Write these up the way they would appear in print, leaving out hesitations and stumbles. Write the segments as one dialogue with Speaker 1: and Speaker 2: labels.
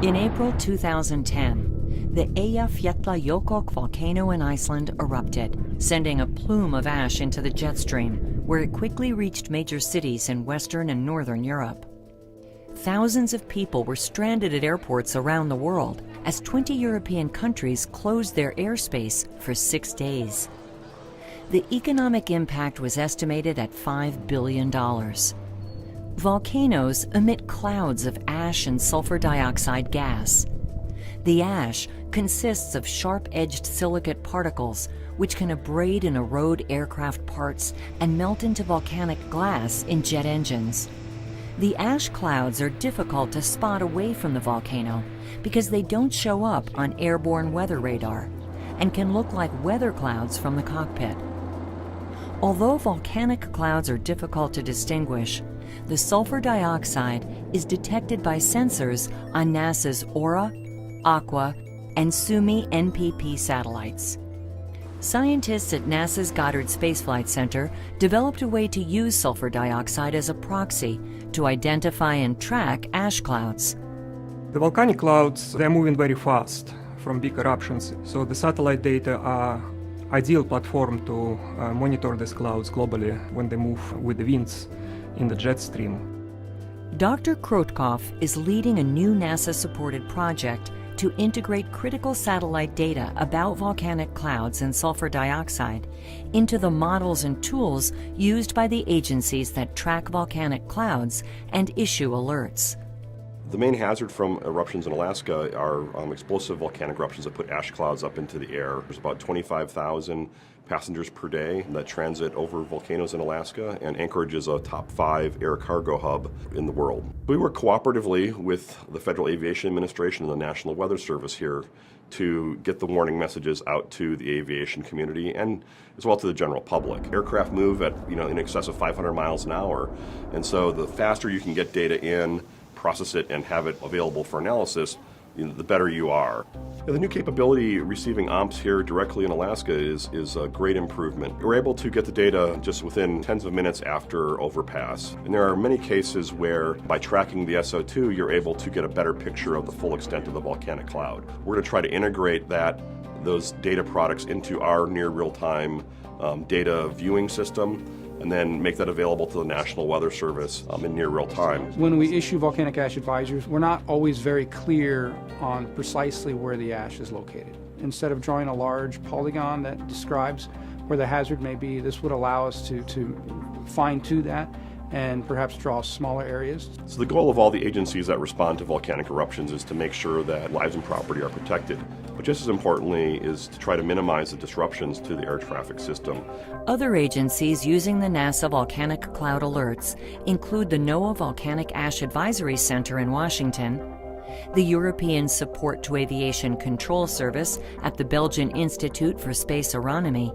Speaker 1: In April 2010, the Eyjafjallajökull volcano in Iceland erupted, sending a plume of ash into the jet stream, where it quickly reached major cities in Western and Northern Europe. Thousands of people were stranded at airports around the world as 20 European countries closed their airspace for 6 days. The economic impact was estimated at $5 billion. Volcanoes emit clouds of ash and sulfur dioxide gas. The ash consists of sharp-edged silicate particles which can abrade and erode aircraft parts and melt into volcanic glass in jet engines. The ash clouds are difficult to spot away from the volcano because they don't show up on airborne weather radar and can look like weather clouds from the cockpit. Although volcanic clouds are difficult to distinguish, the sulfur dioxide is detected by sensors on NASA's Aura, Aqua, and Sumi NPP satellites. Scientists at NASA's Goddard Space Flight Center developed a way to use sulfur dioxide as a proxy to identify and track ash clouds.
Speaker 2: The volcanic clouds, they're moving very fast from big eruptions, so the satellite data are ideal platform to monitor these clouds globally when they move with the winds in the jet stream.
Speaker 1: Dr. Krotkov is leading a new NASA-supported project to integrate critical satellite data about volcanic clouds and sulfur dioxide into the models and tools used by the agencies that track volcanic clouds and issue alerts.
Speaker 3: The main hazard from eruptions in Alaska are explosive volcanic eruptions that put ash clouds up into the air. There's about 25,000 passengers per day that transit over volcanoes in Alaska, and Anchorage is a top 5 air cargo hub in the world. We work cooperatively with the Federal Aviation Administration and the National Weather Service here to get the warning messages out to the aviation community and as well to the general public. Aircraft move at in excess of 500 miles an hour, and so the faster you can get data in, process it, and have it available for analysis, the better you are. The new capability receiving OMPs here directly in Alaska is a great improvement. We're able to get the data just within tens of minutes after overpass. And there are many cases where by tracking the SO2, you're able to get a better picture of the full extent of the volcanic cloud. We're going to try to integrate those data products into our near real-time data viewing system, and then make that available to the National Weather Service in near real time.
Speaker 4: When we issue volcanic ash advisories, we're not always very clear on precisely where the ash is located. Instead of drawing a large polygon that describes where the hazard may be, this would allow us to fine-tune that and perhaps draw smaller areas.
Speaker 3: So the goal of all the agencies that respond to volcanic eruptions is to make sure that lives and property are protected. But just as importantly is to try to minimize the disruptions to the air traffic system.
Speaker 1: Other agencies using the NASA Volcanic Cloud Alerts include the NOAA Volcanic Ash Advisory Center in Washington, the European Support to Aviation Control Service at the Belgian Institute for Space Aeronomy,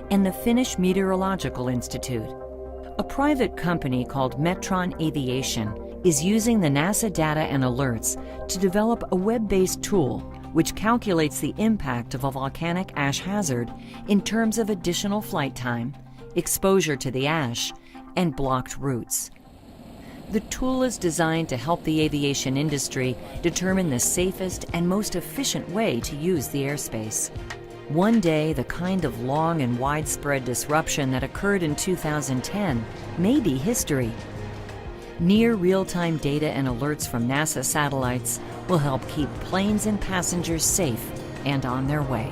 Speaker 1: and the Finnish Meteorological Institute. A private company called Metron Aviation is using the NASA data and alerts to develop a web-based tool which calculates the impact of a volcanic ash hazard in terms of additional flight time, exposure to the ash, and blocked routes. The tool is designed to help the aviation industry determine the safest and most efficient way to use the airspace. One day, the kind of long and widespread disruption that occurred in 2010 may be history. Near real-time data and alerts from NASA satellites will help keep planes and passengers safe and on their way.